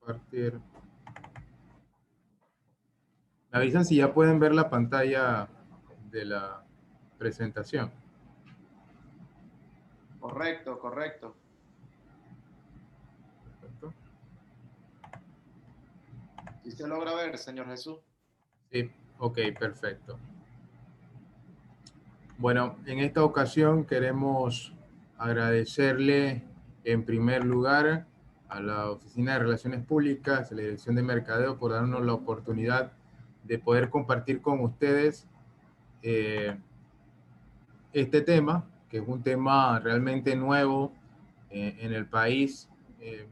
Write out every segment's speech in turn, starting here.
Compartir. Me avisan si ya pueden ver la pantalla de la presentación. Correcto, correcto. ¿Perfecto? ¿Sí se logra ver, señor Jesús? Sí, ok, perfecto. Bueno, en esta ocasión queremos agradecerle en primer lugar a la Oficina de Relaciones Públicas, a la Dirección de Mercadeo, por darnos la oportunidad de poder compartir con ustedes este tema, que es un tema realmente nuevo en el país,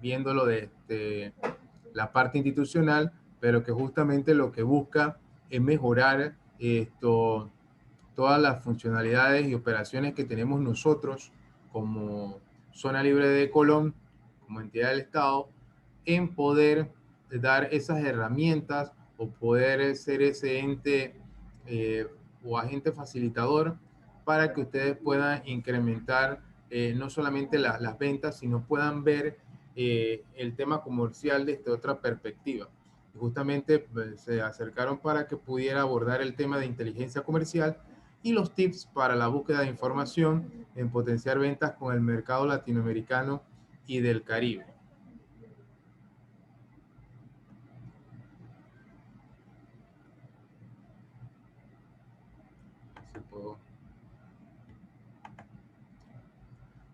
viéndolo desde la parte institucional, pero que justamente lo que busca es mejorar todas las funcionalidades y operaciones que tenemos nosotros como zona libre de Colón, como entidad del Estado, en poder dar esas herramientas o poder ser ese ente o agente facilitador para que ustedes puedan incrementar no solamente las ventas, sino puedan ver el tema comercial desde otra perspectiva. Y justamente pues, se acercaron para que pudiera abordar el tema de inteligencia comercial y los tips para la búsqueda de información en potenciar ventas con el mercado latinoamericano y del Caribe. Si puedo.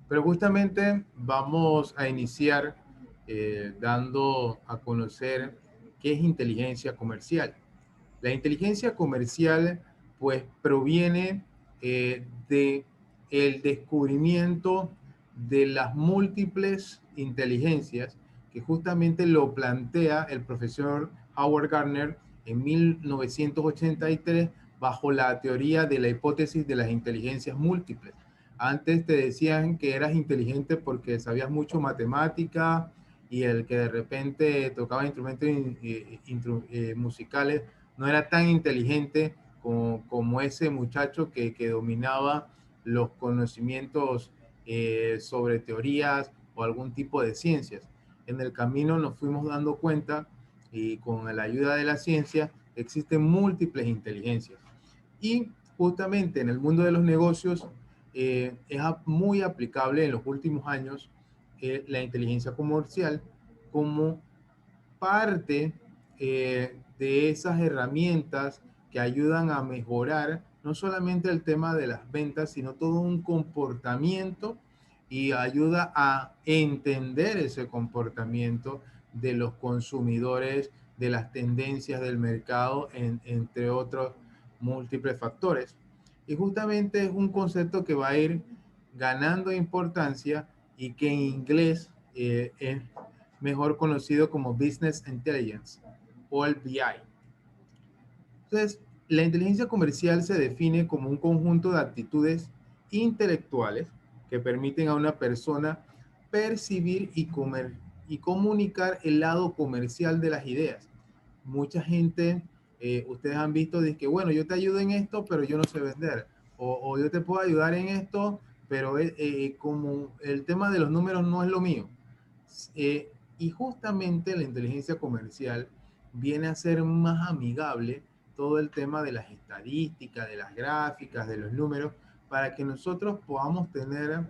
Pero justamente vamos a iniciar dando a conocer qué es inteligencia comercial. La inteligencia comercial pues proviene de el descubrimiento de las múltiples inteligencias que justamente lo plantea el profesor Howard Gardner en 1983 bajo la teoría de la hipótesis de las inteligencias múltiples. Antes te decían que eras inteligente porque sabías mucho matemática y el que de repente tocaba instrumentos musicales no era tan inteligente como ese muchacho que dominaba los conocimientos sobre teorías o algún tipo de ciencias. En el camino nos fuimos dando cuenta y con la ayuda de la ciencia existen múltiples inteligencias. Y justamente en el mundo de los negocios es muy aplicable en los últimos años la inteligencia comercial como parte de esas herramientas que ayudan a mejorar no solamente el tema de las ventas, sino todo un comportamiento y ayuda a entender ese comportamiento de los consumidores, de las tendencias del mercado, entre otros múltiples factores. Y justamente es un concepto que va a ir ganando importancia y que en inglés es mejor conocido como Business Intelligence o el BI. Entonces, la inteligencia comercial se define como un conjunto de actitudes intelectuales que permiten a una persona percibir y comunicar el lado comercial de las ideas. Mucha gente, ustedes han visto, dice que, bueno, yo te ayudo en esto, pero yo no sé vender. O yo te puedo ayudar en esto, pero como el tema de los números no es lo mío. Eh, y justamente la inteligencia comercial viene a ser más amigable todo el tema de las estadísticas, de las gráficas, de los números, para que nosotros podamos tener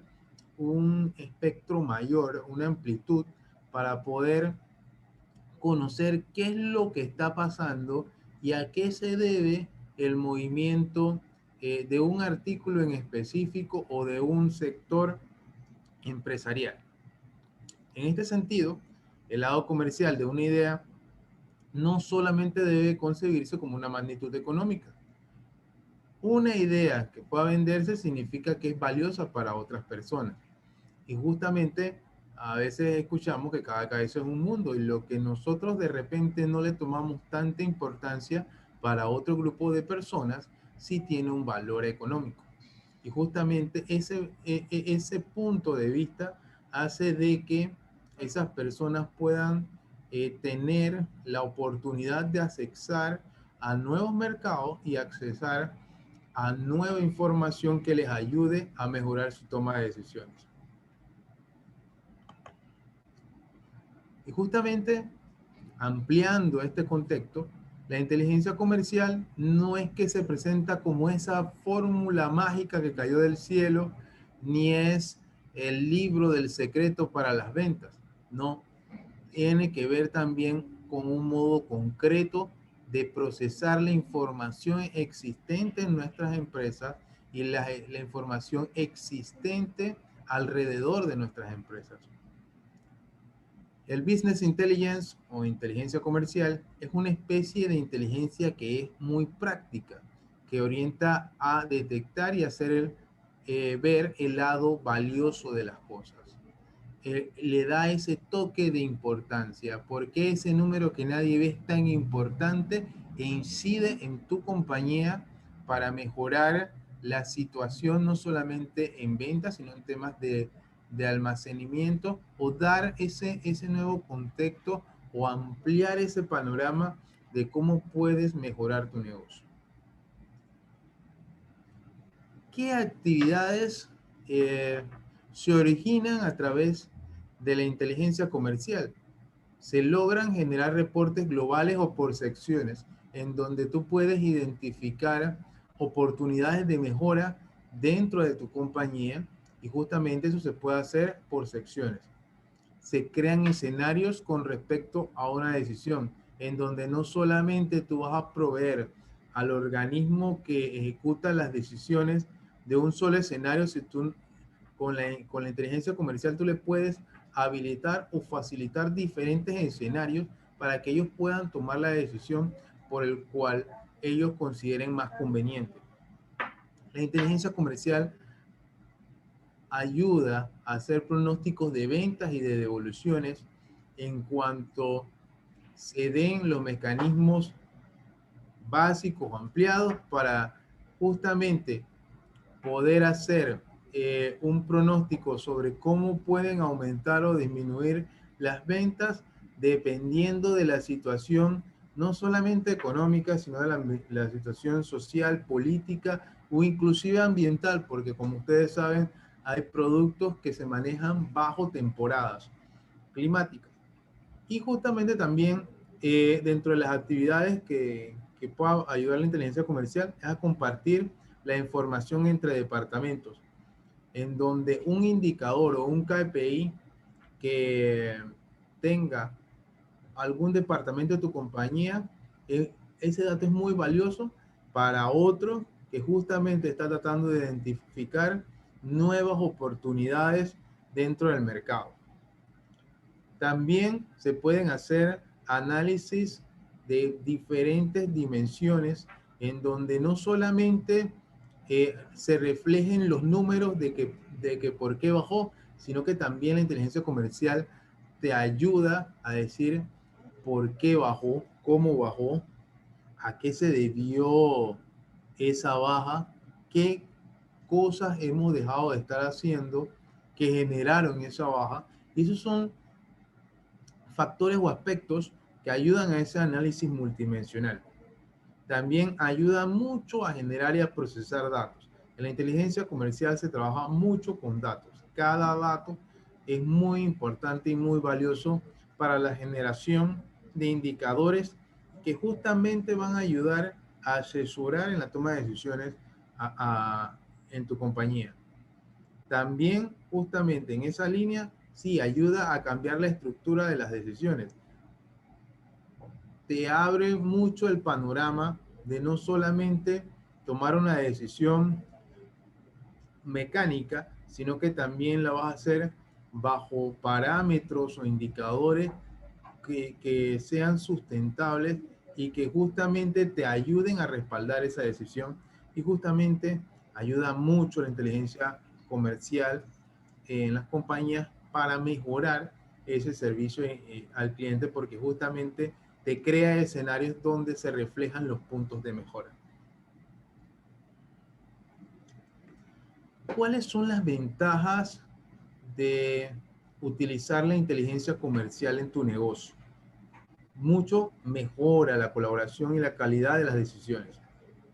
un espectro mayor, una amplitud para poder conocer qué es lo que está pasando y a qué se debe el movimiento de un artículo en específico o de un sector empresarial. En este sentido, el lado comercial de una idea no solamente debe concebirse como una magnitud económica. Una idea que pueda venderse significa que es valiosa para otras personas. Y justamente a veces escuchamos que cada cabeza es un mundo y lo que nosotros de repente no le tomamos tanta importancia para otro grupo de personas sí tiene un valor económico. Y justamente ese punto de vista hace de que esas personas puedan tener la oportunidad de accesar a nuevos mercados y accesar a nueva información que les ayude a mejorar su toma de decisiones. Y justamente ampliando este contexto, la inteligencia comercial no es que se presenta como esa fórmula mágica que cayó del cielo, ni es el libro del secreto para las ventas. No, tiene que ver también con un modo concreto de procesar la información existente en nuestras empresas y la información existente alrededor de nuestras empresas. El Business Intelligence o inteligencia comercial es una especie de inteligencia que es muy práctica, que orienta a detectar y hacer ver el lado valioso de las cosas. Le da ese toque de importancia, porque ese número que nadie ve es tan importante e incide en tu compañía para mejorar la situación, no solamente en ventas, sino en temas de almacenamiento, o dar ese nuevo contexto o ampliar ese panorama de cómo puedes mejorar tu negocio. ¿Qué actividades se originan a través de la inteligencia comercial? Se logran generar reportes globales o por secciones, en donde tú puedes identificar oportunidades de mejora dentro de tu compañía, y justamente eso se puede hacer por secciones. Se crean escenarios con respecto a una decisión, en donde no solamente tú vas a proveer al organismo que ejecuta las decisiones de un solo escenario, si tú con la inteligencia comercial tú le puedes habilitar o facilitar diferentes escenarios para que ellos puedan tomar la decisión por el cual ellos consideren más conveniente. La inteligencia comercial ayuda a hacer pronósticos de ventas y de devoluciones en cuanto se den los mecanismos básicos o ampliados para justamente poder hacer un pronóstico sobre cómo pueden aumentar o disminuir las ventas dependiendo de la situación, no solamente económica, sino de la situación social, política o inclusive ambiental, porque como ustedes saben, hay productos que se manejan bajo temporadas climáticas. Y justamente también dentro de las actividades que pueda ayudar la inteligencia comercial es a compartir la información entre departamentos, en donde un indicador o un KPI que tenga algún departamento de tu compañía, ese dato es muy valioso para otro que justamente está tratando de identificar nuevas oportunidades dentro del mercado. También se pueden hacer análisis de diferentes dimensiones en donde no solamente se reflejen los números de que por qué bajó, sino que también la inteligencia comercial te ayuda a decir por qué bajó, cómo bajó, a qué se debió esa baja, qué cosas hemos dejado de estar haciendo que generaron esa baja. Y esos son factores o aspectos que ayudan a ese análisis multidimensional. También ayuda mucho a generar y a procesar datos. En la inteligencia comercial se trabaja mucho con datos. Cada dato es muy importante y muy valioso para la generación de indicadores que justamente van a ayudar a asesorar en la toma de decisiones en tu compañía. También justamente en esa línea, sí, ayuda a cambiar la estructura de las decisiones. Te abre mucho el panorama de no solamente tomar una decisión mecánica, sino que también la vas a hacer bajo parámetros o indicadores que sean sustentables y que justamente te ayuden a respaldar esa decisión. Y justamente ayuda mucho la inteligencia comercial en las compañías para mejorar ese servicio al cliente, porque justamente te crea escenarios donde se reflejan los puntos de mejora. ¿Cuáles son las ventajas de utilizar la inteligencia comercial en tu negocio? Mucho mejora la colaboración y la calidad de las decisiones.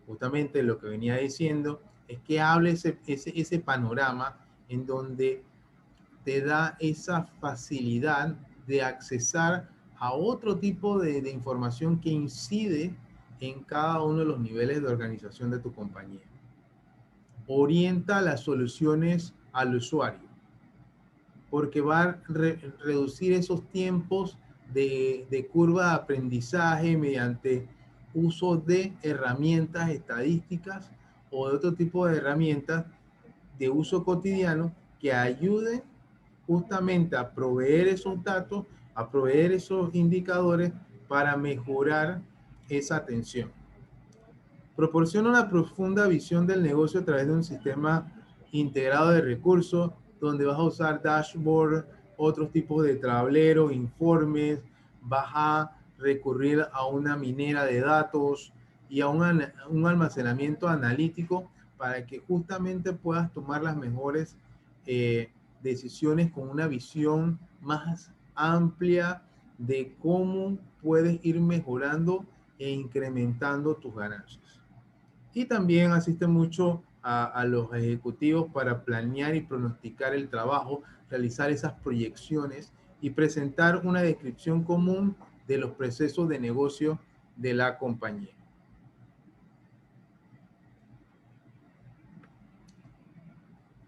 Justamente lo que venía diciendo es que hable ese panorama en donde te da esa facilidad de accesar a otro tipo de información que incide en cada uno de los niveles de organización de tu compañía. Orienta las soluciones al usuario, porque va a reducir esos tiempos de curva de aprendizaje mediante uso de herramientas estadísticas o de otro tipo de herramientas de uso cotidiano que ayuden justamente a proveer esos datos, a proveer esos indicadores para mejorar esa atención. Proporciona una profunda visión del negocio a través de un sistema integrado de recursos donde vas a usar dashboard, otros tipos de tableros, informes, vas a recurrir a una minera de datos y a un almacenamiento analítico para que justamente puedas tomar las mejores decisiones con una visión más amplia de cómo puedes ir mejorando e incrementando tus ganancias. Y también asiste mucho a los ejecutivos para planear y pronosticar el trabajo, realizar esas proyecciones y presentar una descripción común de los procesos de negocio de la compañía.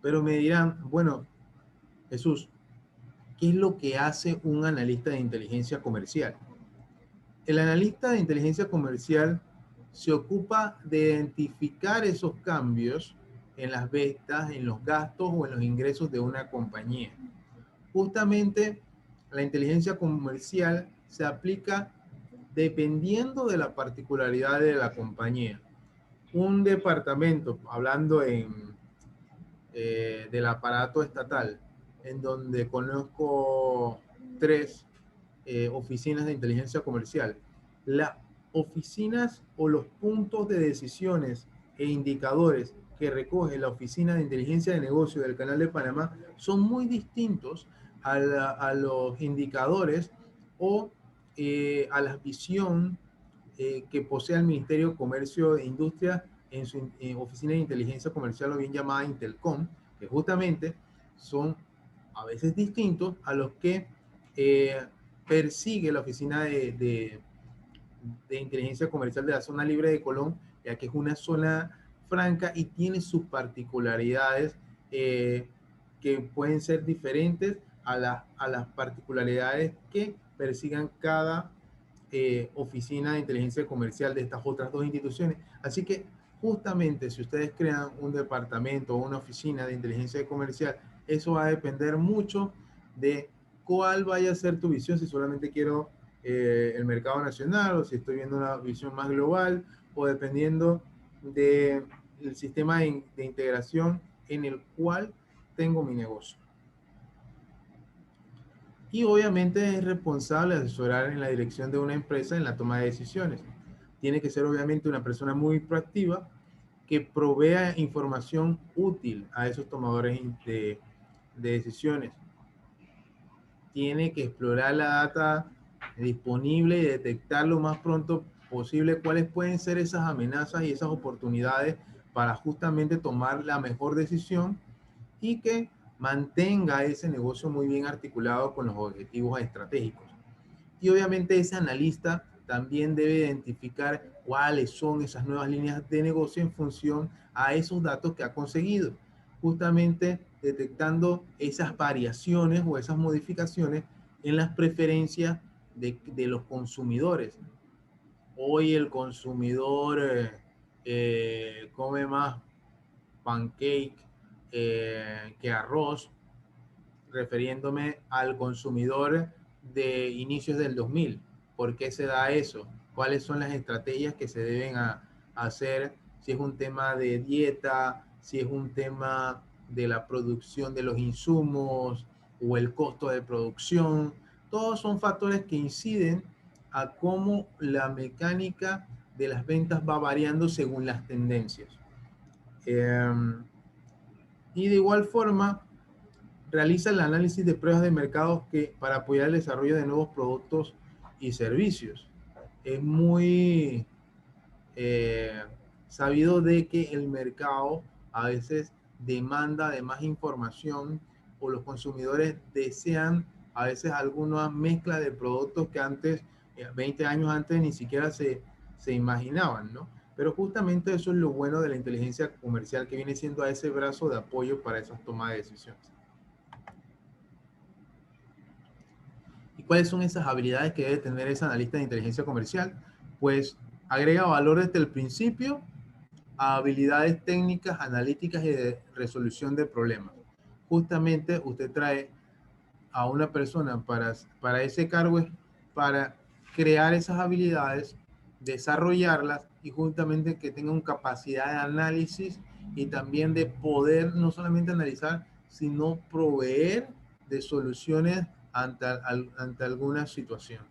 Pero me dirán, bueno, Jesús, ¿qué es lo que hace un analista de inteligencia comercial? El analista de inteligencia comercial se ocupa de identificar esos cambios en las ventas, en los gastos o en los ingresos de una compañía. Justamente la inteligencia comercial se aplica dependiendo de la particularidad de la compañía. Un departamento, hablando del aparato estatal, en donde conozco 3 oficinas de inteligencia comercial. Las oficinas o los puntos de decisiones e indicadores que recoge la Oficina de Inteligencia de Negocio del Canal de Panamá son muy distintos a los indicadores o a la visión que posee el Ministerio de Comercio e Industria en su Oficina de Inteligencia Comercial, o bien llamada Intelcom, que justamente son a veces distintos a los que persigue la Oficina de Inteligencia Comercial de la Zona Libre de Colón, ya que es una zona franca y tiene sus particularidades que pueden ser diferentes a las particularidades que persigan cada oficina de inteligencia comercial de estas otras 2 instituciones. Así que justamente si ustedes crean un departamento o una oficina de inteligencia comercial, eso va a depender mucho de cuál vaya a ser tu visión, si solamente quiero el mercado nacional o si estoy viendo una visión más global o dependiendo del sistema de integración en el cual tengo mi negocio. Y obviamente es responsable de asesorar en la dirección de una empresa en la toma de decisiones. Tiene que ser obviamente una persona muy proactiva que provea información útil a esos tomadores de decisiones. Tiene que explorar la data disponible y detectar lo más pronto posible cuáles pueden ser esas amenazas y esas oportunidades para justamente tomar la mejor decisión y que mantenga ese negocio muy bien articulado con los objetivos estratégicos. Y obviamente ese analista también debe identificar cuáles son esas nuevas líneas de negocio en función a esos datos que ha conseguido, justamente detectando esas variaciones o esas modificaciones en las preferencias de los consumidores. Hoy el consumidor come más pancake que arroz, refiriéndome al consumidor de inicios del 2000. ¿Por qué se da eso? ¿Cuáles son las estrategias que se deben hacer? Si es un tema de dieta, si es un tema de la producción de los insumos o el costo de producción. Todos son factores que inciden a cómo la mecánica de las ventas va variando según las tendencias. Y de igual forma, realiza el análisis de pruebas de mercado para apoyar el desarrollo de nuevos productos y servicios. Es muy sabido de que el mercado a veces demanda de más información o los consumidores desean a veces alguna mezcla de productos que antes, 20 años antes, ni siquiera se imaginaban, ¿no? Pero justamente eso es lo bueno de la inteligencia comercial, que viene siendo a ese brazo de apoyo para esas tomas de decisiones. ¿Y cuáles son esas habilidades que debe tener ese analista de inteligencia comercial? Pues agrega valor desde el principio a habilidades técnicas, analíticas y de resolución de problemas. Justamente usted trae a una persona para ese cargo, es para crear esas habilidades, desarrollarlas y justamente que tengan capacidad de análisis y también de poder no solamente analizar, sino proveer de soluciones ante alguna situación.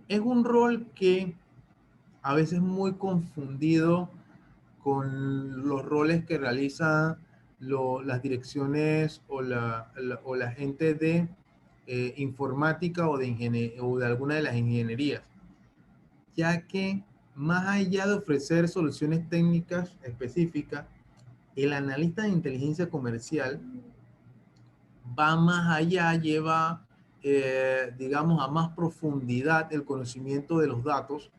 Es un rol que a veces es muy confundido con los roles que realizan las direcciones o la gente de informática o de alguna de las ingenierías, ya que más allá de ofrecer soluciones técnicas específicas, el analista de inteligencia comercial va más allá, lleva, digamos, a más profundidad el conocimiento de los datos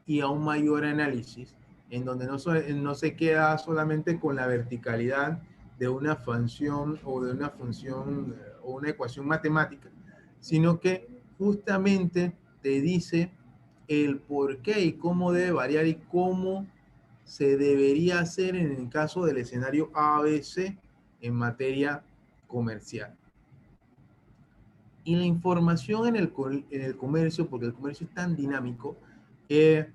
y a un mayor análisis, en donde no se queda solamente con la verticalidad de una función o de una función o una ecuación matemática, sino que justamente te dice el por qué y cómo debe variar y cómo se debería hacer en el caso del escenario ABC en materia comercial. Y la información en el comercio, porque el comercio es tan dinámico,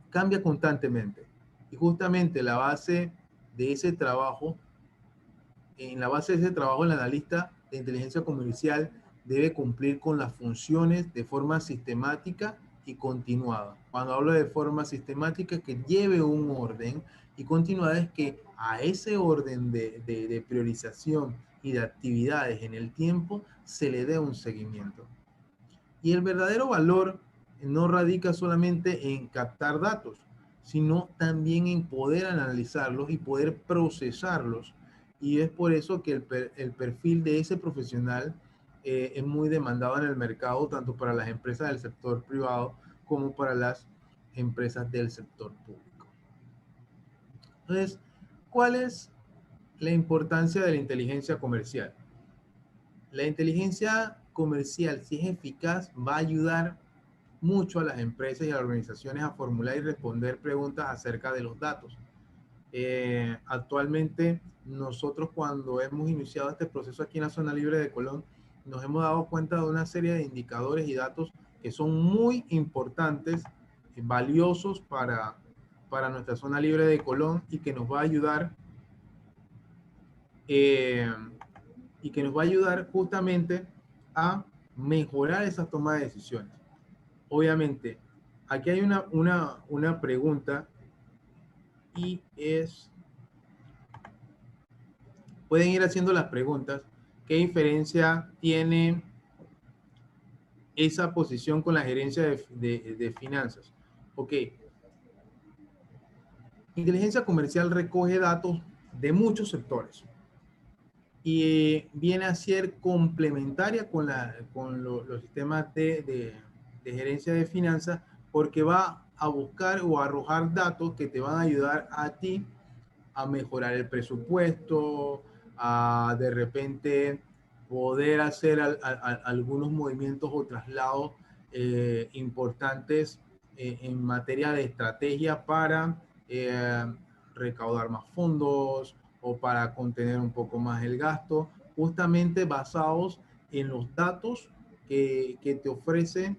cambia constantemente. Y justamente la base de ese trabajo, en la base de ese trabajo, el analista de inteligencia comercial debe cumplir con las funciones de forma sistemática y continuada. Cuando hablo de forma sistemática, que lleve un orden, y continuada es que a ese orden de priorización y de actividades en el tiempo se le dé un seguimiento. Y el verdadero valor no radica solamente en captar datos, sino también en poder analizarlos y poder procesarlos. Y es por eso que el perfil de ese profesional es muy demandado en el mercado, tanto para las empresas del sector privado como para las empresas del sector público. Entonces, ¿cuál es la importancia de la inteligencia comercial? La inteligencia comercial, si es eficaz, va a ayudar mucho a las empresas y a las organizaciones a formular y responder preguntas acerca de los datos. Actualmente, nosotros cuando hemos iniciado este proceso aquí en la zona libre de Colón, nos hemos dado cuenta de una serie de indicadores y datos que son muy importantes, valiosos para nuestra zona libre de Colón y que nos va a ayudar eh, justamente a mejorar esa toma de decisiones. Obviamente, aquí hay una pregunta y es, pueden ir haciendo las preguntas, ¿qué diferencia tiene esa posición con la gerencia de finanzas? Ok, inteligencia comercial recoge datos de muchos sectores y viene a ser complementaria con los sistemas de gerencia de finanzas, porque va a buscar o a arrojar datos que te van a ayudar a ti a mejorar el presupuesto, a de repente poder hacer algunos movimientos o traslados importantes en materia de estrategia para recaudar más fondos o para contener un poco más el gasto, justamente basados en los datos que te ofrece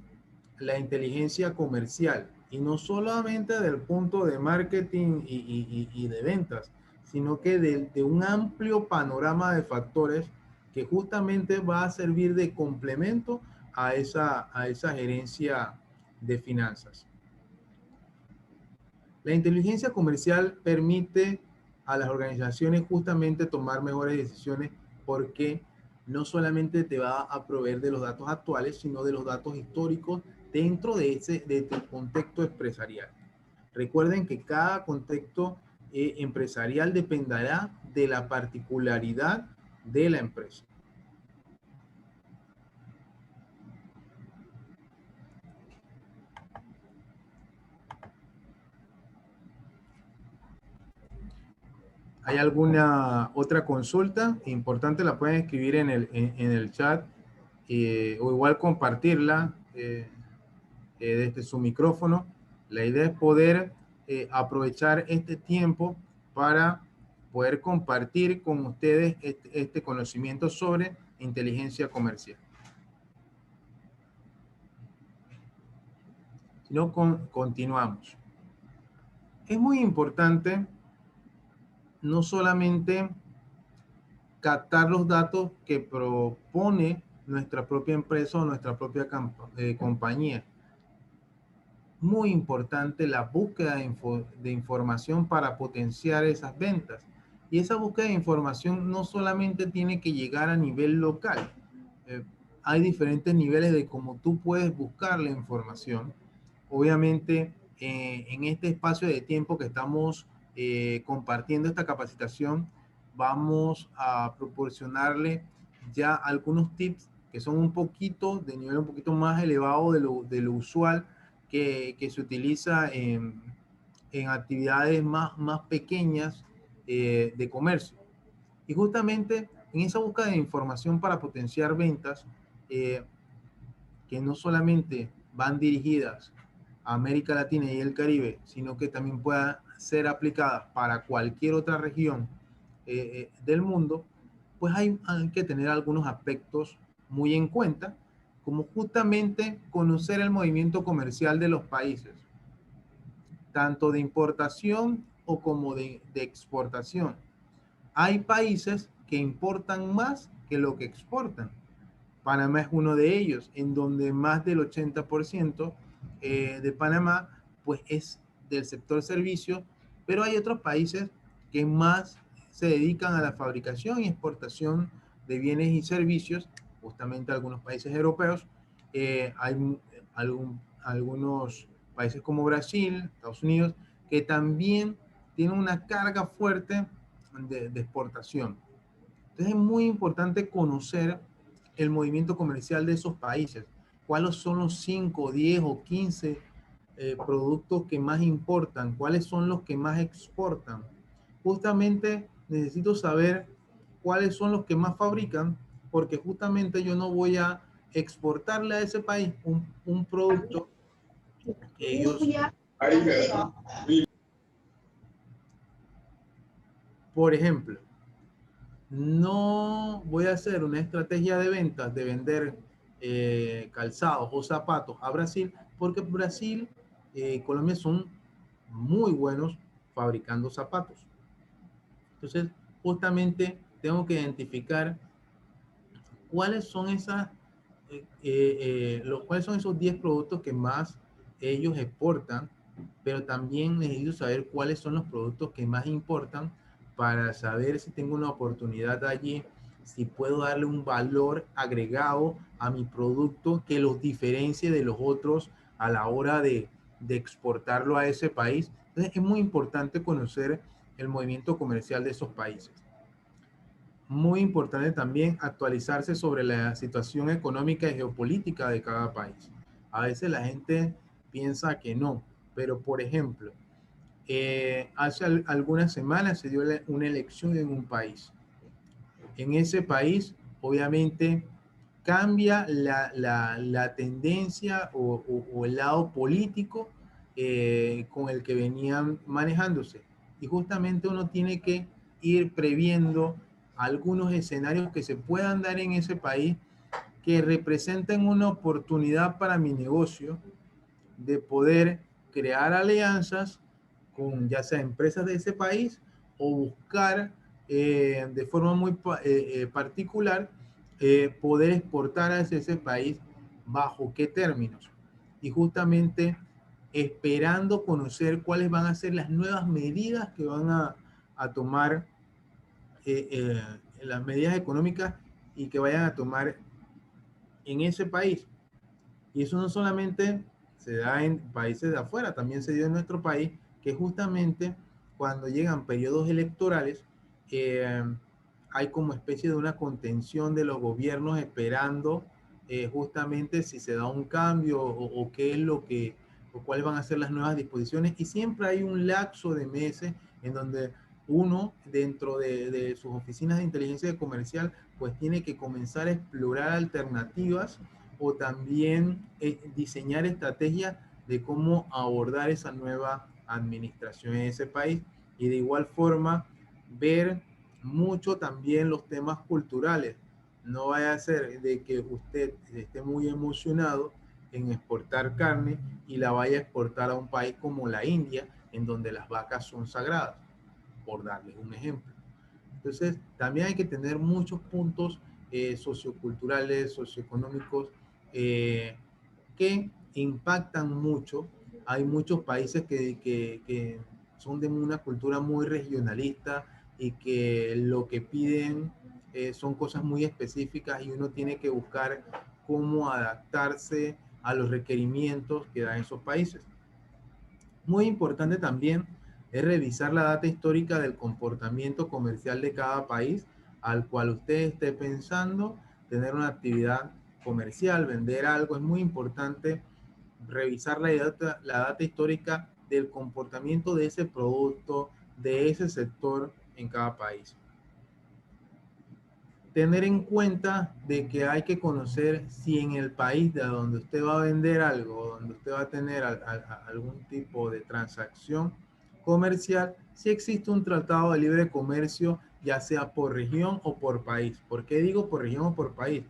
la inteligencia comercial, y no solamente del punto de marketing y de ventas, sino que de un amplio panorama de factores que justamente va a servir de complemento a esa gerencia de finanzas. La inteligencia comercial permite a las organizaciones justamente tomar mejores decisiones, porque no solamente te va a proveer de los datos actuales, sino de los datos históricos dentro de tu contexto empresarial. Recuerden que cada contexto empresarial dependerá de la particularidad de la empresa. ¿Hay alguna otra consulta importante? La pueden escribir en el chat o igual compartirla desde su micrófono. La idea es poder aprovechar este tiempo para poder compartir con ustedes este conocimiento sobre inteligencia comercial. Si no, continuamos. Es muy importante no solamente captar los datos que propone nuestra propia empresa o nuestra propia compañía. Muy importante la búsqueda de información para potenciar esas ventas. Y esa búsqueda de información no solamente tiene que llegar a nivel local. Hay diferentes niveles de cómo tú puedes buscar la información. Obviamente, en este espacio de tiempo que estamos compartiendo esta capacitación, vamos a proporcionarle ya algunos tips que son un poquito, de nivel un poquito más elevado de lo usual que se utiliza en actividades más pequeñas de comercio. Y justamente en esa búsqueda de información para potenciar ventas, que no solamente van dirigidas a América Latina y el Caribe, sino que también puedan ser aplicadas para cualquier otra región del mundo, pues hay que tener algunos aspectos muy en cuenta, como justamente conocer el movimiento comercial de los países, tanto de importación o como de exportación. Hay países que importan más que lo que exportan. Panamá es uno de ellos, en donde más del 80% de Panamá pues es del sector servicio, pero hay otros países que más se dedican a la fabricación y exportación de bienes y servicios, justamente algunos países europeos. Hay algunos países como Brasil, Estados Unidos, que también tienen una carga fuerte de exportación. Entonces es muy importante conocer el movimiento comercial de esos países. ¿Cuáles son los 5, 10 o 15 productos que más importan? ¿Cuáles son los que más exportan? Justamente necesito saber cuáles son los que más fabrican, porque justamente yo no voy a exportarle a ese país un producto que ellos, por ejemplo, no voy a hacer una estrategia de ventas de vender calzados o zapatos a Brasil, porque Brasil y Colombia son muy buenos fabricando zapatos. Entonces, justamente tengo que identificar cuáles son cuáles son esos 10 productos que más ellos exportan, pero también necesito saber cuáles son los productos que más importan para saber si tengo una oportunidad allí, si puedo darle un valor agregado a mi producto que los diferencie de los otros a la hora de exportarlo a ese país. Entonces es muy importante conocer el movimiento comercial de esos países. Muy importante también actualizarse sobre la situación económica y geopolítica de cada país. A veces la gente piensa que no, pero por ejemplo, hace algunas semanas se dio una elección en un país. En ese país, obviamente, cambia la tendencia o el lado político con el que venían manejándose. Y justamente uno tiene que ir previendo algunos escenarios que se puedan dar en ese país que representen una oportunidad para mi negocio de poder crear alianzas con ya sea empresas de ese país o buscar de forma muy particular poder exportar a ese país bajo qué términos. Y justamente esperando conocer cuáles van a ser las nuevas medidas que van a tomar, las medidas económicas y que vayan a tomar en ese país. Y eso no solamente se da en países de afuera, también se dio en nuestro país, que justamente cuando llegan periodos electorales, hay como especie de una contención de los gobiernos esperando justamente si se da un cambio o qué es lo o cuáles van a ser las nuevas disposiciones. Y siempre hay un lapso de meses en donde uno dentro de sus oficinas de inteligencia comercial, pues tiene que comenzar a explorar alternativas o también diseñar estrategias de cómo abordar esa nueva administración en ese país y de igual forma ver mucho también los temas culturales. No vaya a ser de que usted esté muy emocionado en exportar carne y la vaya a exportar a un país como la India, en donde las vacas son sagradas, por darles un ejemplo. Entonces, también hay que tener muchos puntos socioculturales, socioeconómicos, que impactan mucho. Hay muchos países que son de una cultura muy regionalista y que lo que piden son cosas muy específicas y uno tiene que buscar cómo adaptarse a los requerimientos que dan esos países. Muy importante también es revisar la data histórica del comportamiento comercial de cada país al cual usted esté pensando tener una actividad comercial, vender algo. Es muy importante revisar la data histórica del comportamiento de ese producto, de ese sector en cada país. Tener en cuenta de que hay que conocer si en el país de donde usted va a vender algo, donde usted va a tener algún tipo de transacción comercial, si existe un tratado de libre comercio, ya sea por región o por país. ¿Por qué digo por región o por país?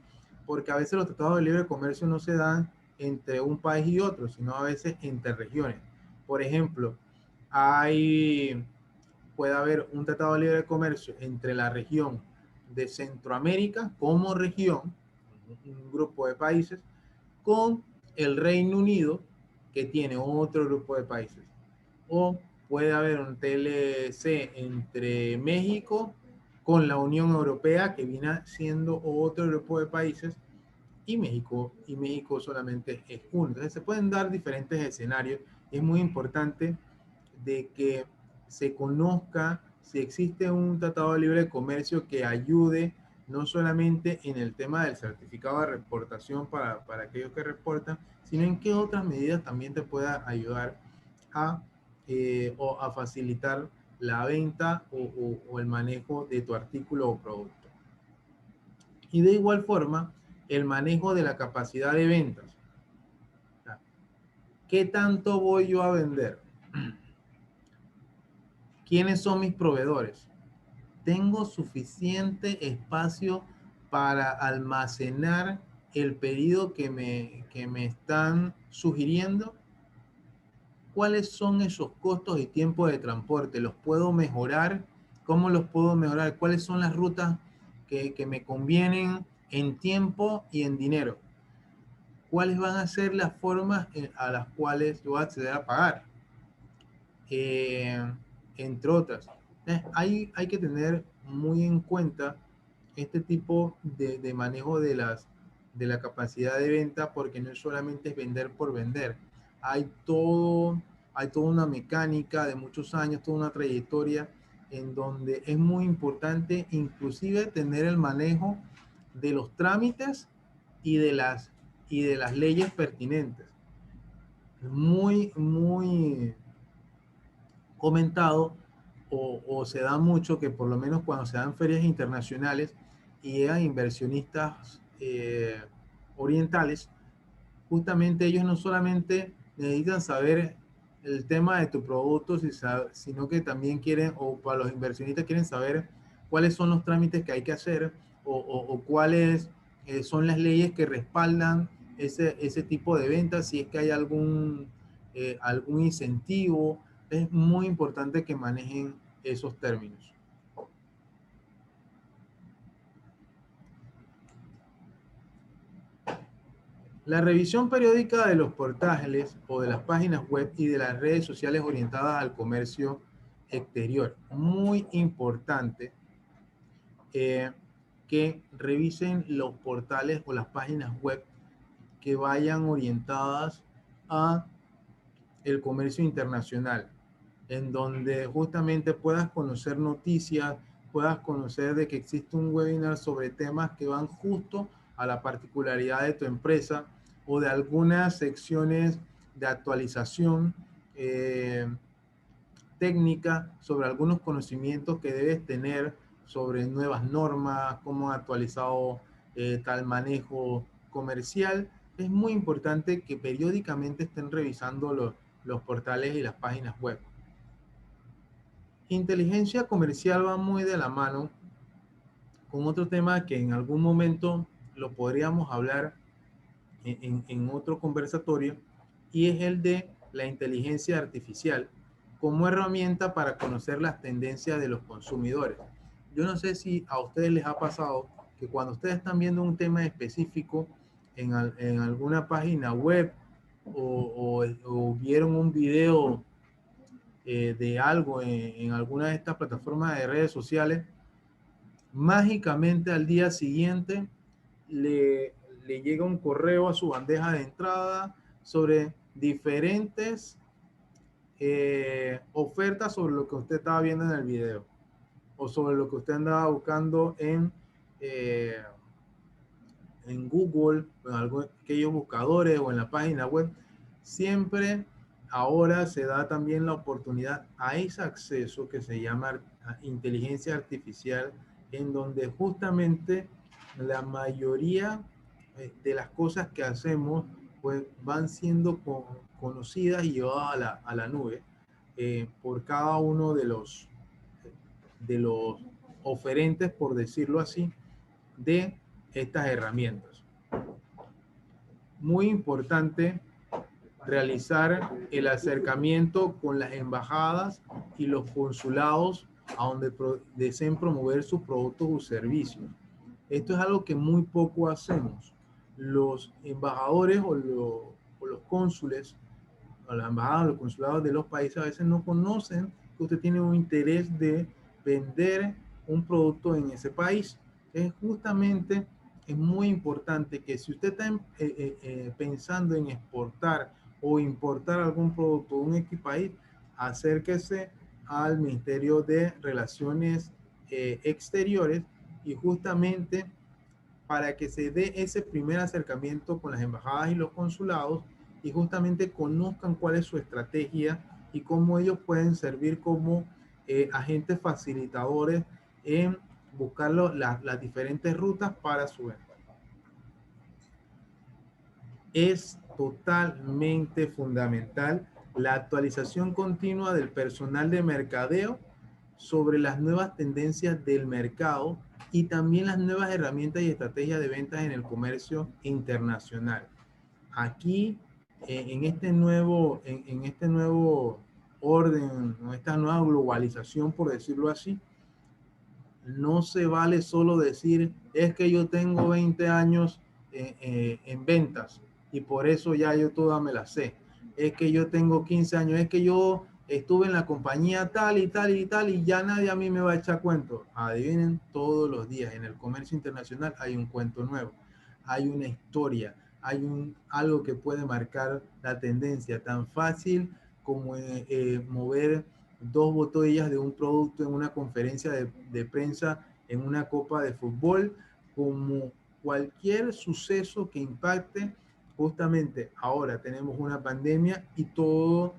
Porque a veces los tratados de libre comercio no se dan entre un país y otro, sino a veces entre regiones. Por ejemplo, puede haber un tratado de libre comercio entre la región de Centroamérica como región, un grupo de países, con el Reino Unido, que tiene otro grupo de países. O puede haber un TLC entre México con la Unión Europea, que viene siendo otro grupo de países, y México solamente es uno. Entonces se pueden dar diferentes escenarios. Es muy importante de que se conozca si existe un tratado de libre comercio que ayude no solamente en el tema del certificado de reportación para aquellos que reportan, sino en qué otras medidas también te pueda ayudar a, o a facilitar la venta o el manejo de tu artículo o producto. Y de igual forma, el manejo de la capacidad de ventas. ¿Qué tanto voy yo a vender? ¿Quiénes son mis proveedores? ¿Tengo suficiente espacio para almacenar el pedido que me están sugiriendo? ¿Cuáles son esos costos y tiempos de transporte? ¿Los puedo mejorar? ¿Cómo los puedo mejorar? ¿Cuáles son las rutas que me convienen en tiempo y en dinero? ¿Cuáles van a ser las formas a las cuales yo voy a acceder a pagar? Eh, Entre otras. Hay que tener muy en cuenta este tipo de manejo de la capacidad de venta, porque no solamente es vender por vender. Hay toda una mecánica de muchos años, toda una trayectoria en donde es muy importante inclusive tener el manejo de los trámites y y de las leyes pertinentes. Muy comentado o se da mucho que por lo menos cuando se dan ferias internacionales y llegan inversionistas orientales, justamente ellos no solamente necesitan saber el tema de tu producto, sino que también quieren, o para los inversionistas quieren saber cuáles son los trámites que hay que hacer o cuáles son las leyes que respaldan ese tipo de ventas, si es que hay algún incentivo. Es muy importante que manejen esos términos. La revisión periódica de los portales o de las páginas web y de las redes sociales orientadas al comercio exterior. Muy importante que revisen los portales o las páginas web que vayan orientadas a el comercio internacional, en donde justamente puedas conocer noticias, puedas conocer de que existe un webinar sobre temas que van justo a la particularidad de tu empresa o de algunas secciones de actualización técnica sobre algunos conocimientos que debes tener sobre nuevas normas, cómo han actualizado tal manejo comercial. Es muy importante que periódicamente estén revisando los portales y las páginas web. Inteligencia comercial va muy de la mano con otro tema que en algún momento lo podríamos hablar en otro conversatorio, y es el de la inteligencia artificial como herramienta para conocer las tendencias de los consumidores. Yo no sé si a ustedes les ha pasado que cuando ustedes están viendo un tema específico en alguna página web o vieron un video de algo en alguna de estas plataformas de redes sociales, mágicamente al día siguiente le llega un correo a su bandeja de entrada sobre diferentes ofertas sobre lo que usted estaba viendo en el video o sobre lo que usted andaba buscando en Google, o en aquellos buscadores o en la página web. Siempre ahora se da también la oportunidad a ese acceso que se llama inteligencia artificial, en donde justamente la mayoría de las cosas que hacemos pues van siendo conocidas y llevadas a la nube por cada uno de los oferentes, por decirlo así, de estas herramientas. Muy importante realizar el acercamiento con las embajadas y los consulados a donde deseen promover sus productos o servicios. Esto es algo que muy poco hacemos. Los embajadores o los cónsules, o las embajadas o los consulados de los países a veces no conocen que usted tiene un interés de vender un producto en ese país. Es justamente, es muy importante que si usted está pensando en exportar o importar algún producto de un país, acérquese al Ministerio de Relaciones Exteriores, y justamente para que se dé ese primer acercamiento con las embajadas y los consulados y justamente conozcan cuál es su estrategia y cómo ellos pueden servir como agentes facilitadores en buscar las diferentes rutas para su venta. Es totalmente fundamental la actualización continua del personal de mercadeo sobre las nuevas tendencias del mercado y también las nuevas herramientas y estrategias de ventas en el comercio internacional. Aquí, en este nuevo orden, en esta nueva globalización, por decirlo así, no se vale solo decir, es que yo tengo 20 años en ventas y por eso ya yo toda me la sé. Es que yo tengo 15 años, es que yo estuve en la compañía tal y tal y tal y ya nadie a mí me va a echar cuento. Adivinen, todos los días en el comercio internacional hay un cuento nuevo, hay una historia, hay algo que puede marcar la tendencia, tan fácil como mover dos botellas de un producto en una conferencia de prensa en una copa de fútbol, como cualquier suceso que impacte. Justamente ahora tenemos una pandemia y todo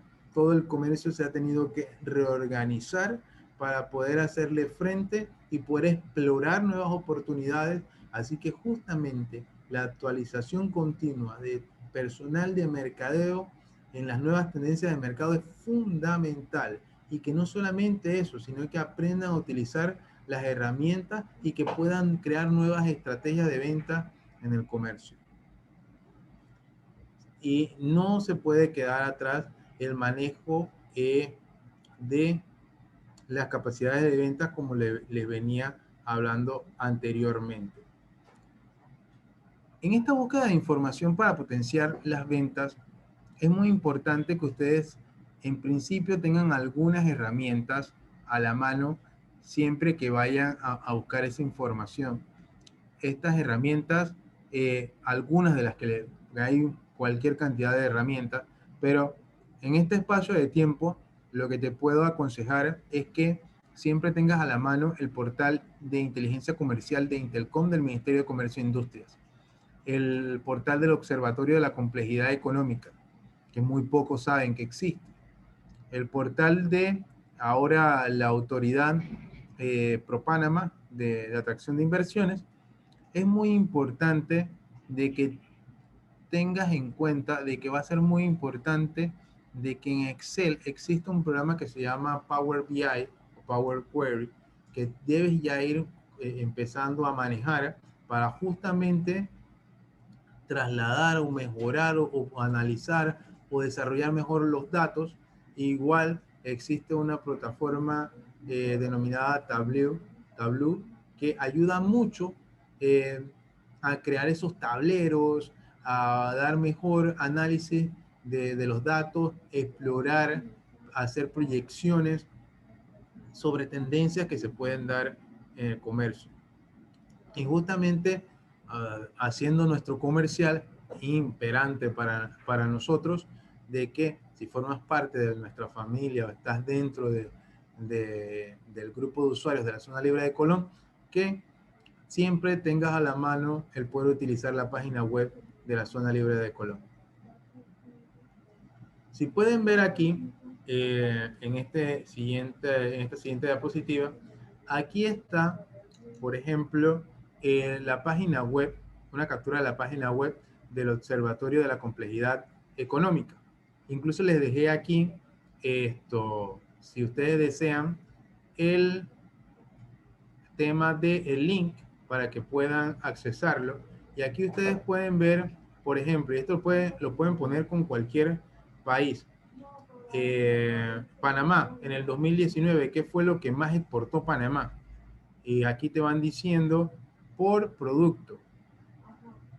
el comercio se ha tenido que reorganizar para poder hacerle frente y poder explorar nuevas oportunidades. Así que justamente la actualización continua de personal de mercadeo en las nuevas tendencias de mercado es fundamental, y que no solamente eso, sino que aprendan a utilizar las herramientas y que puedan crear nuevas estrategias de venta en el comercio. Y no se puede quedar atrás el manejo de las capacidades de venta, como les venía hablando anteriormente. En esta búsqueda de información para potenciar las ventas, es muy importante que ustedes en principio tengan algunas herramientas a la mano siempre que vayan a buscar esa información. Estas herramientas, algunas de las que hay cualquier cantidad de herramientas, pero en este espacio de tiempo lo que te puedo aconsejar es que siempre tengas a la mano el portal de inteligencia comercial de Intelcom del Ministerio de Comercio e Industrias, el portal del Observatorio de la Complejidad Económica, que muy pocos saben que existe, el portal de ahora la autoridad ProPanamá de atracción de inversiones, es muy importante de que tengas en cuenta de que va a ser muy importante de que en Excel existe un programa que se llama Power BI o Power Query, que debes ya ir empezando a manejar para justamente trasladar o mejorar o analizar o desarrollar mejor los datos. Igual existe una plataforma denominada Tableau que ayuda mucho eh, a crear esos tableros, a dar mejor análisis de los datos, explorar, hacer proyecciones sobre tendencias que se pueden dar en el comercio. Y justamente haciendo nuestro comercial imperante para nosotros de que si formas parte de nuestra familia o estás dentro del grupo de usuarios de la zona libre de Colón, que siempre tengas a la mano el poder utilizar la página web de la zona libre de Colón. Si pueden ver aquí, en esta siguiente diapositiva, aquí está, por ejemplo, la página web, una captura de la página web del Observatorio de la Complejidad Económica. Incluso les dejé aquí esto, si ustedes desean, el tema del link para que puedan accesarlo. Y aquí ustedes pueden ver, por ejemplo, y esto lo pueden poner con cualquier país. Panamá, en el 2019, ¿qué fue lo que más exportó Panamá? Y aquí te van diciendo por producto.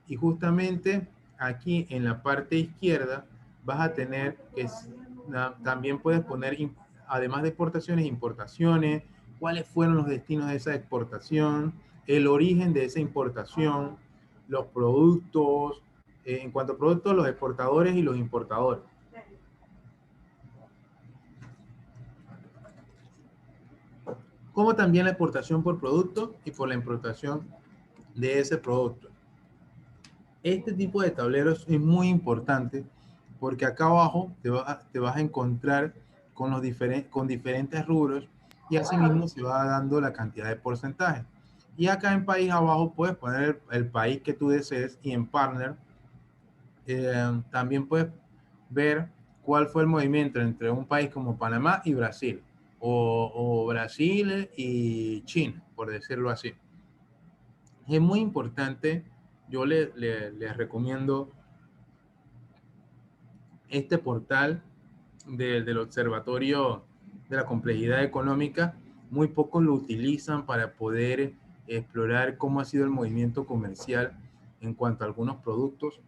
Y justamente aquí en la parte izquierda vas a tener que también puedes poner, además de exportaciones, importaciones, cuáles fueron los destinos de esa exportación, el origen de esa importación, los productos, en cuanto a productos, los exportadores y los importadores. Como también la exportación por producto y por la importación de ese producto. Este tipo de tableros es muy importante porque acá abajo te vas a encontrar con diferentes rubros y así mismo se va dando la cantidad de porcentaje. Y acá en país abajo puedes poner el país que tú desees y en partner también puedes ver cuál fue el movimiento entre un país como Panamá y Brasil o Brasil y China, por decirlo así. Es muy importante, yo les recomiendo este portal del Observatorio de la Complejidad Económica. Muy pocos lo utilizan para poder explorar cómo ha sido el movimiento comercial en cuanto a algunos productos.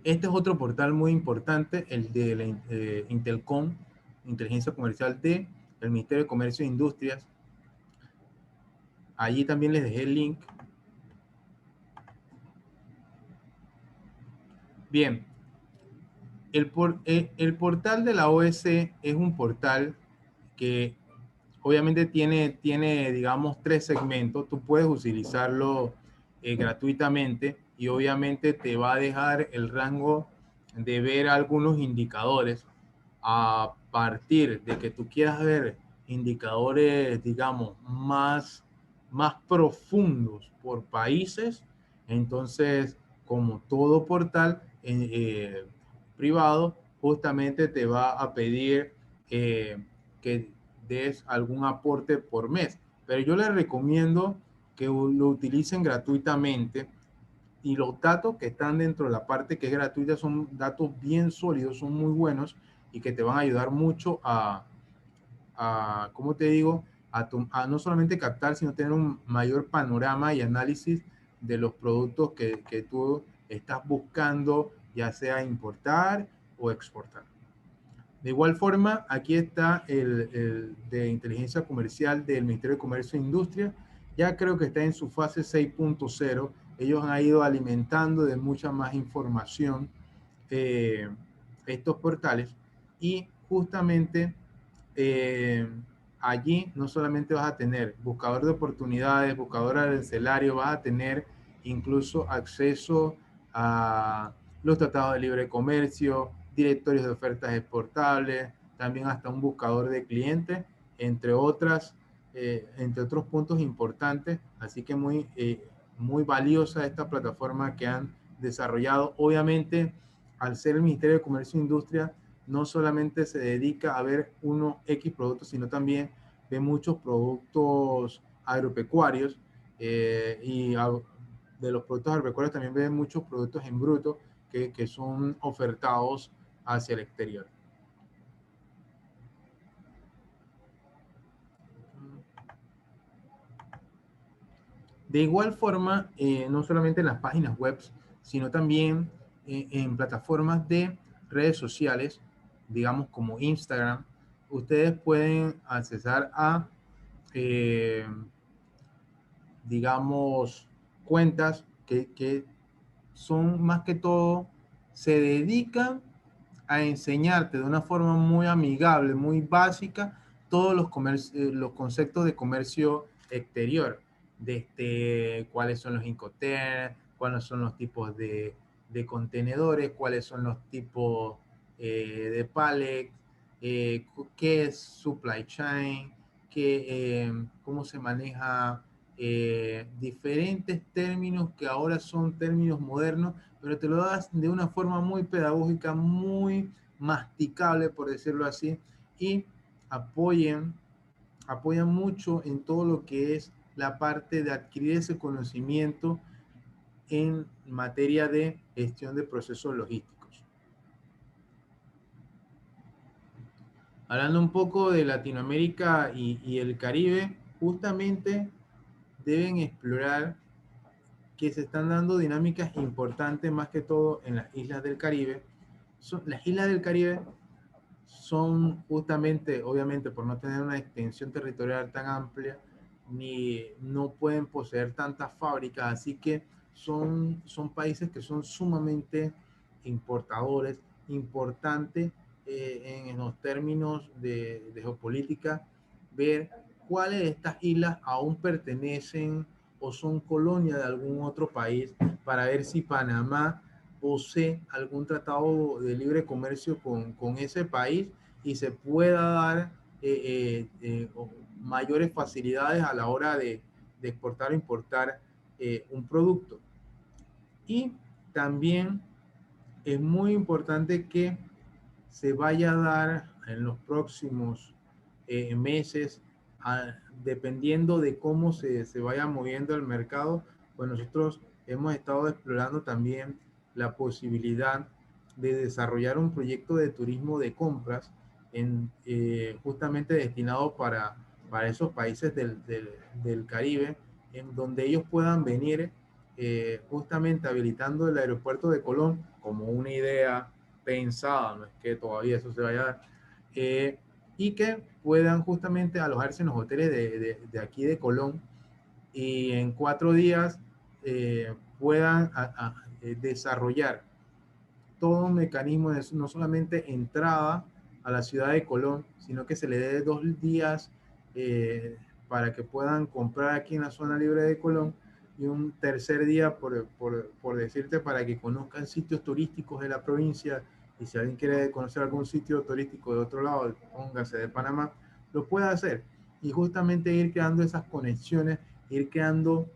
Este es otro portal muy importante, el de la Intelcom, Inteligencia Comercial del Ministerio de Comercio e Industrias. Allí también les dejé el link. Bien, el portal de la OEC es un portal que obviamente tiene, digamos, 3 segmentos. Tú puedes utilizarlo gratuitamente y obviamente te va a dejar el rango de ver algunos indicadores. A partir de que tú quieras ver indicadores, digamos, más profundos por países, entonces, como todo portal privado, justamente te va a pedir que des algún aporte por mes. Pero yo les recomiendo que lo utilicen gratuitamente y los datos que están dentro de la parte que es gratuita son datos bien sólidos, son muy buenos y que te van a ayudar mucho ¿cómo te digo? A no solamente captar, sino tener un mayor panorama y análisis de los productos que tú estás buscando, ya sea importar o exportar. De igual forma, aquí está el de inteligencia comercial del Ministerio de Comercio e Industria. Ya creo que está en su fase 6.0. Ellos han ido alimentando de mucha más información estos portales y justamente allí no solamente vas a tener buscador de oportunidades, buscador arancelario, vas a tener incluso acceso a los tratados de libre comercio, directorios de ofertas exportables, también hasta un buscador de clientes, entre entre otros puntos importantes. Así que muy valiosa esta plataforma que han desarrollado. Obviamente, al ser el Ministerio de Comercio e Industria, no solamente se dedica a ver unos X productos, sino también ve muchos productos agropecuarios de los productos agropecuarios también ve muchos productos en bruto que son ofertados hacia el exterior. De igual forma, no solamente en las páginas web, sino también en plataformas de redes sociales, digamos como Instagram, ustedes pueden accesar a, eh, digamos, cuentas que son más que todo, se dedican a enseñarte de una forma muy amigable, muy básica, todos los conceptos de comercio exterior, desde cuáles son los Incoterms, cuáles son los tipos de contenedores, cuáles son los tipos de pallet, qué es supply chain, cómo se maneja diferentes términos que ahora son términos modernos, pero te lo das de una forma muy pedagógica, muy masticable, por decirlo así, y apoyan, apoyan mucho en todo lo que es la parte de adquirir ese conocimiento en materia de gestión de procesos logísticos. Hablando un poco de Latinoamérica y el Caribe, justamente deben explorar que se están dando dinámicas importantes más que todo en las islas del Caribe. Las islas del Caribe son justamente, obviamente por no tener una extensión territorial tan amplia, ni no pueden poseer tantas fábricas, así que son países que son sumamente importadores, importante en los términos de geopolítica, ver cuáles de estas islas aún pertenecen o son colonia de algún otro país, para ver si Panamá posee algún tratado de libre comercio con ese país y se pueda dar mayores facilidades a la hora de exportar o importar un producto. Y también es muy importante que se vaya a dar en los próximos meses, dependiendo de cómo se vaya moviendo el mercado, pues nosotros hemos estado explorando también la posibilidad de desarrollar un proyecto de turismo de compras justamente destinado para esos países del Caribe, en donde ellos puedan venir justamente habilitando el aeropuerto de Colón como una idea pensada, no es que todavía eso se vaya a dar, y que puedan justamente alojarse en los hoteles de aquí de Colón y en 4 días puedan desarrollar todo un mecanismo de no solamente entrada a la ciudad de Colón, sino que se le dé 2 días para que puedan comprar aquí en la zona libre de Colón, y un tercer día, por decirte, para que conozcan sitios turísticos de la provincia. Y si alguien quiere conocer algún sitio turístico de otro lado, póngase de Panamá, lo puede hacer. Y justamente ir creando esas conexiones, ir creando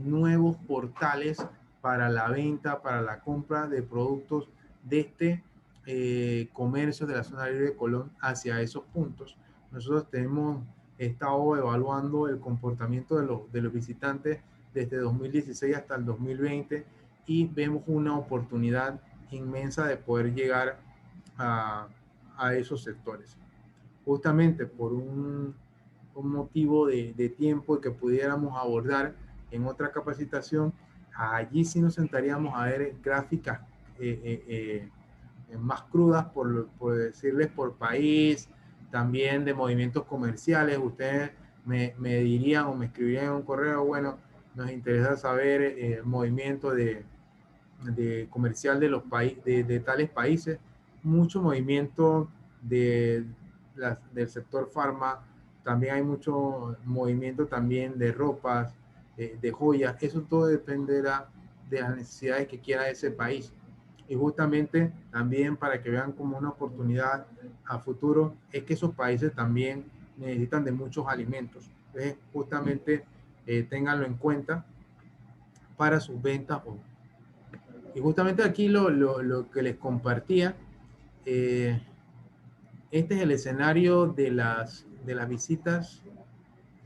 nuevos portales para la venta, para la compra de productos de este comercio de la zona libre de Colón hacia esos puntos. Nosotros tenemos estado evaluando el comportamiento de los visitantes desde 2016 hasta el 2020 y vemos una oportunidad inmensa de poder llegar a esos sectores. Justamente por un motivo de tiempo y que pudiéramos abordar en otra capacitación, allí sí nos sentaríamos a ver gráficas más crudas, por decirles, por país, también de movimientos comerciales. Ustedes me dirían o me escribirían en un correo, bueno, nos interesa saber el movimiento de comercial de los de tales países, mucho movimiento del sector farma, también hay mucho movimiento también de ropas, de joyas. Eso todo dependerá de las necesidades que quiera ese país. Y justamente también para que vean como una oportunidad a futuro, es que esos países también necesitan de muchos alimentos. Entonces, justamente ténganlo en cuenta para sus ventas. Y justamente aquí lo que les compartía, eh, este es el escenario de las visitas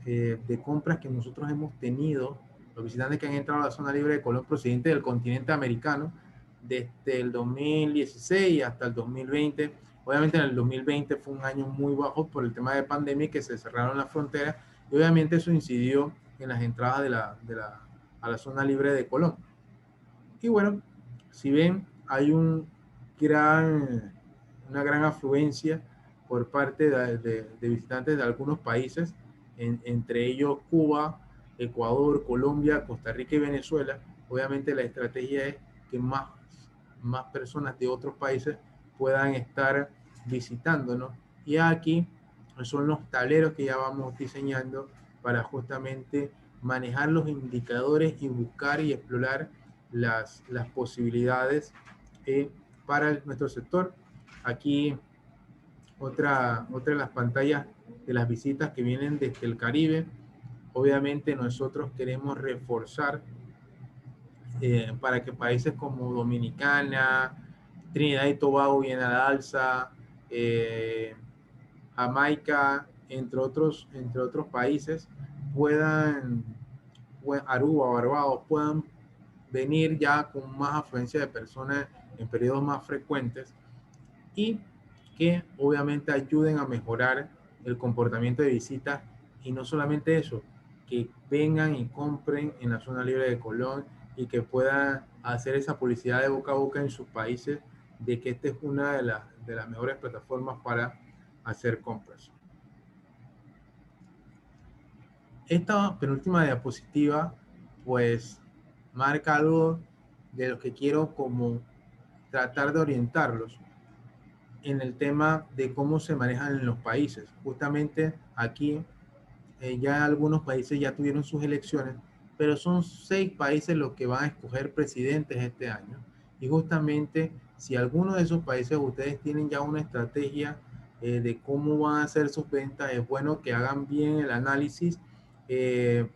de compras que nosotros hemos tenido, los visitantes que han entrado a la zona libre de Colón procedente del continente americano desde el 2016 hasta el 2020. Obviamente en el 2020 fue un año muy bajo por el tema de pandemia y que se cerraron las fronteras y obviamente eso incidió en las entradas a la zona libre de Colón. Y bueno, si ven, hay una gran afluencia por parte de visitantes de algunos países, entre ellos Cuba, Ecuador, Colombia, Costa Rica y Venezuela. Obviamente la estrategia es que más personas de otros países puedan estar visitándonos. Y aquí son los tableros que ya vamos diseñando para justamente manejar los indicadores y buscar y explorar las posibilidades para nuestro sector. Aquí otra de las pantallas de las visitas que vienen desde el Caribe. Obviamente nosotros queremos reforzar para que países como Dominicana, Trinidad y Tobago vienen a la alza, Jamaica, entre otros países, puedan, Aruba, Barbados, puedan venir ya con más afluencia de personas en periodos más frecuentes y que obviamente ayuden a mejorar el comportamiento de visitas y no solamente eso, que vengan y compren en la zona libre de Colón y que puedan hacer esa publicidad de boca a boca en sus países de que esta es una de las mejores plataformas para hacer compras. Esta penúltima diapositiva pues marca algo de lo que quiero como tratar de orientarlos en el tema de cómo se manejan en los países. Justamente aquí ya algunos países ya tuvieron sus elecciones, pero son 6 países los que van a escoger presidentes este año. Y justamente si alguno de esos países ustedes tienen ya una estrategia de cómo van a hacer sus ventas, es bueno que hagan bien el análisis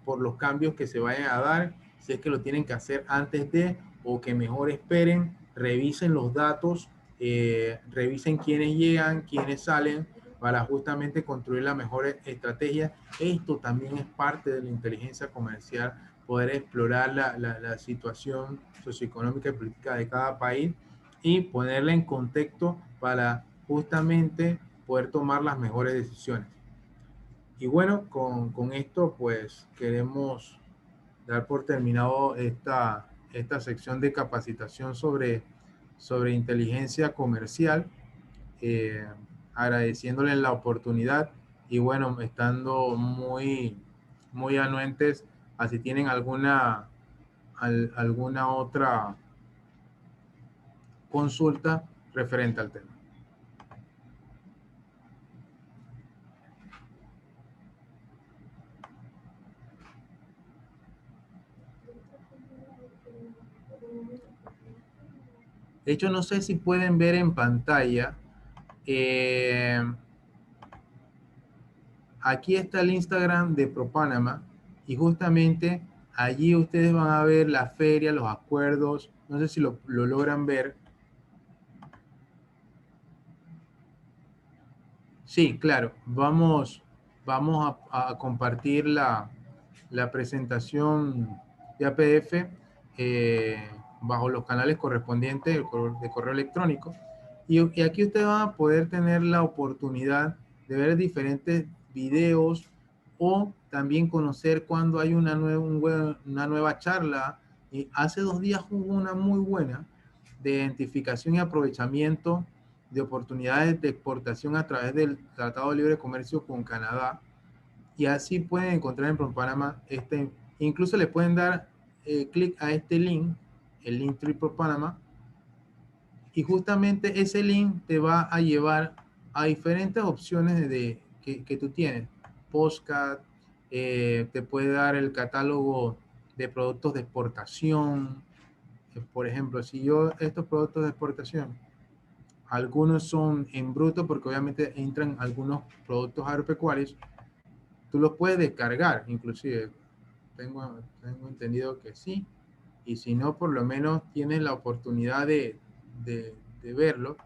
por los cambios que se vayan a dar, si es que lo tienen que hacer antes de o que mejor esperen, revisen los datos, revisen quiénes llegan, quiénes salen, para justamente construir la mejor estrategia. Esto también es parte de la inteligencia comercial, poder explorar la situación socioeconómica y política de cada país y ponerla en contexto para justamente poder tomar las mejores decisiones. Y bueno, con esto pues queremos dar por terminado esta sección de capacitación sobre inteligencia comercial, eh, agradeciéndoles la oportunidad y bueno, estando muy anuentes a si tienen alguna otra consulta referente al tema. De hecho, no sé si pueden ver en pantalla. Aquí está el Instagram de ProPanama y justamente allí ustedes van a ver la feria, los acuerdos. No sé si lo logran ver. Sí, claro. Vamos a compartir la presentación de APF bajo los canales correspondientes de correo electrónico. Y aquí ustedes van a poder tener la oportunidad de ver diferentes videos o también conocer cuando hay una nueva charla. Y hace 2 días hubo una muy buena de identificación y aprovechamiento de oportunidades de exportación a través del Tratado de Libre Comercio con Canadá. Y así pueden encontrar en ProPanama incluso le pueden dar clic a este link, el link ProPanama, y justamente ese link te va a llevar a diferentes opciones que tú tienes. Postcard, te puede dar el catálogo de productos de exportación, por ejemplo, si yo estos productos de exportación, algunos son en bruto porque obviamente entran algunos productos agropecuarios, tú los puedes descargar, inclusive tengo entendido que sí, y si no, por lo menos tienes la oportunidad de verlo.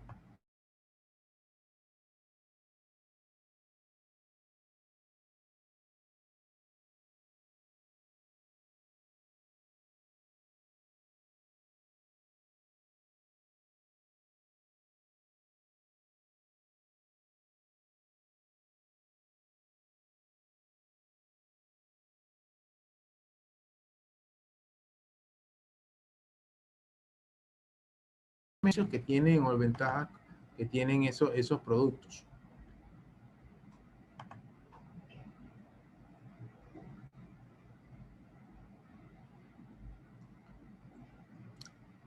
Que tienen o ventajas que tienen esos productos.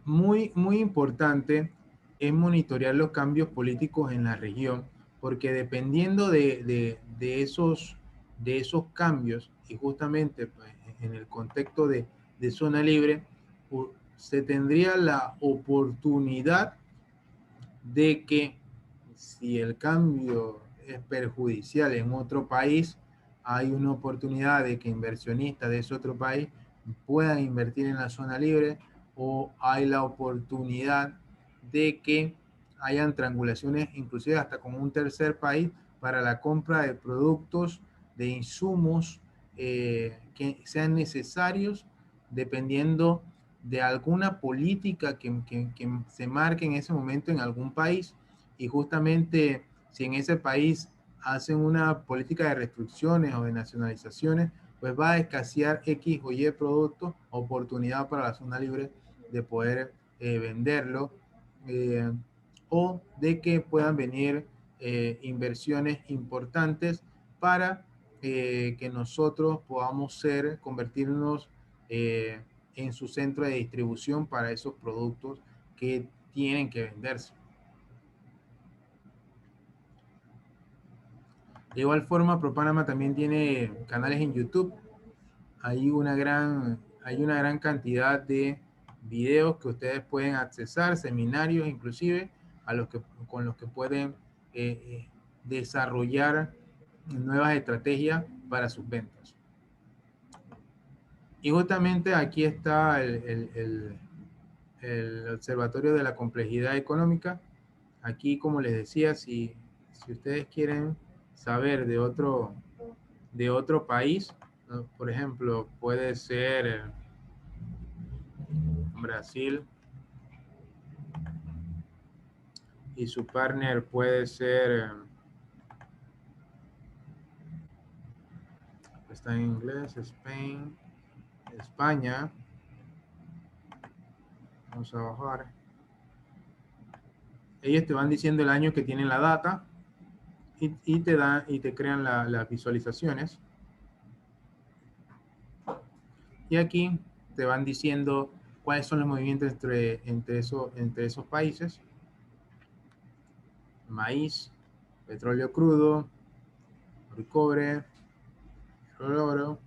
Muy importante es monitorear los cambios políticos en la región, porque dependiendo de esos cambios, y justamente pues, en el contexto de zona libre, se tendría la oportunidad de que si el cambio es perjudicial en otro país, hay una oportunidad de que inversionistas de ese otro país puedan invertir en la zona libre, o hay la oportunidad de que hayan triangulaciones, inclusive hasta con un tercer país, para la compra de productos, de insumos que sean necesarios dependiendo de alguna política que se marque en ese momento en algún país. Y justamente si en ese país hacen una política de restricciones o de nacionalizaciones, pues va a escasear X o Y productos, oportunidad para la zona libre de poder venderlo, eh, o de que puedan venir inversiones importantes para que nosotros podamos convertirnos en su centro de distribución para esos productos que tienen que venderse. De igual forma, ProPanama también tiene canales en YouTube. Hay una gran cantidad de videos que ustedes pueden accesar, seminarios inclusive, con los que pueden desarrollar nuevas estrategias para sus ventas. Y justamente aquí está el Observatorio de la Complejidad Económica. Aquí, como les decía, si ustedes quieren saber de otro país, ¿no? Por ejemplo, puede ser Brasil y su partner puede ser, está en inglés, Spain, España. Vamos a bajar. Ellos te van diciendo el año que tienen la data y te crean las visualizaciones. Y aquí te van diciendo cuáles son los movimientos entre esos países. Maíz, petróleo crudo, cobre, oro,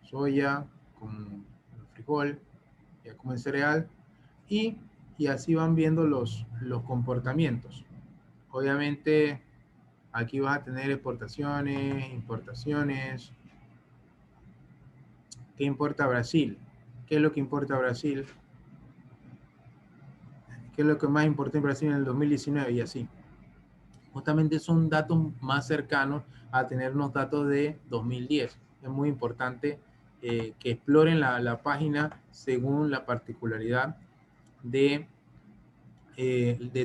soya, como frijol, ya como el cereal, y, y así van viendo los comportamientos. Obviamente aquí vas a tener exportaciones, importaciones. ¿Qué importa Brasil? ¿Qué es lo que importa Brasil? ¿Qué es lo que más importa en Brasil en el 2019? Y así. Justamente son datos más cercanos a tener unos datos de 2010. Es muy importante que exploren la página según la particularidad de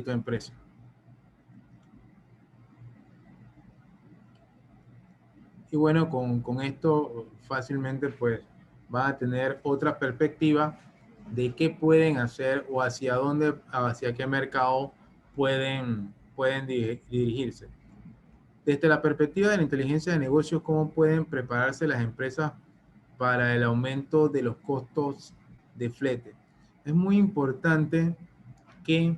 tu empresa. Y bueno, con esto fácilmente pues van a tener otra perspectiva de qué pueden hacer o hacia qué mercado pueden dirigirse. Desde la perspectiva de la inteligencia de negocios, ¿cómo pueden prepararse las empresas para el aumento de los costos de flete? Es muy importante que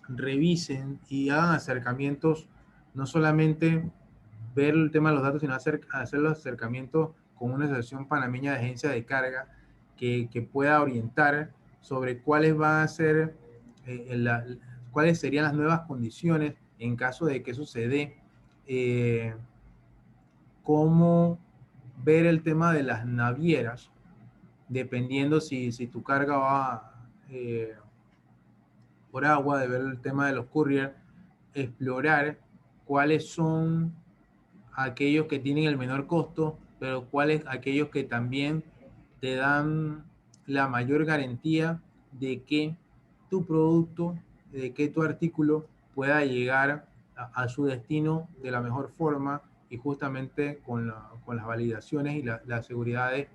revisen y hagan acercamientos, no solamente ver el tema de los datos, sino hacer los acercamientos con una asociación panameña de agencia de carga que pueda orientar sobre cuáles van a ser, cuáles serían las nuevas condiciones en caso de que eso se dé, cómo ver el tema de las navieras, dependiendo si tu carga va por agua, de ver el tema de los couriers, explorar cuáles son aquellos que tienen el menor costo, pero cuáles aquellos que también te dan la mayor garantía de que tu producto, de que tu artículo pueda llegar a su destino de la mejor forma y justamente con las validaciones y las seguridades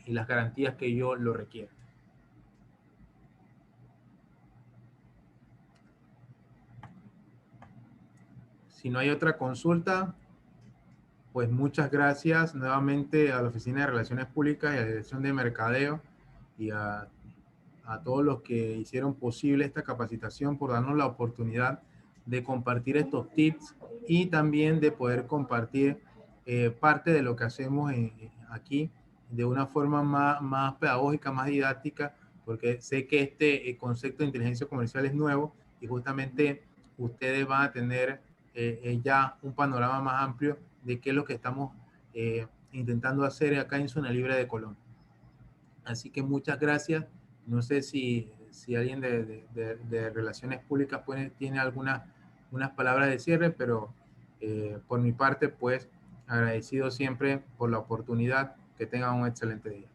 y las garantías que yo lo requiero. Si no hay otra consulta, pues muchas gracias nuevamente a la Oficina de Relaciones Públicas y a la Dirección de Mercadeo y a todos los que hicieron posible esta capacitación por darnos la oportunidad de compartir estos tips y también de poder compartir parte de lo que hacemos aquí de una forma más pedagógica, más didáctica, porque sé que este concepto de inteligencia comercial es nuevo y justamente ustedes van a tener ya un panorama más amplio de qué es lo que estamos intentando hacer acá en Zona Libre de Colón. Así que muchas gracias. No sé si alguien de Relaciones Públicas tiene unas palabras de cierre, pero por mi parte, pues agradecido siempre por la oportunidad. Que tengan un excelente día.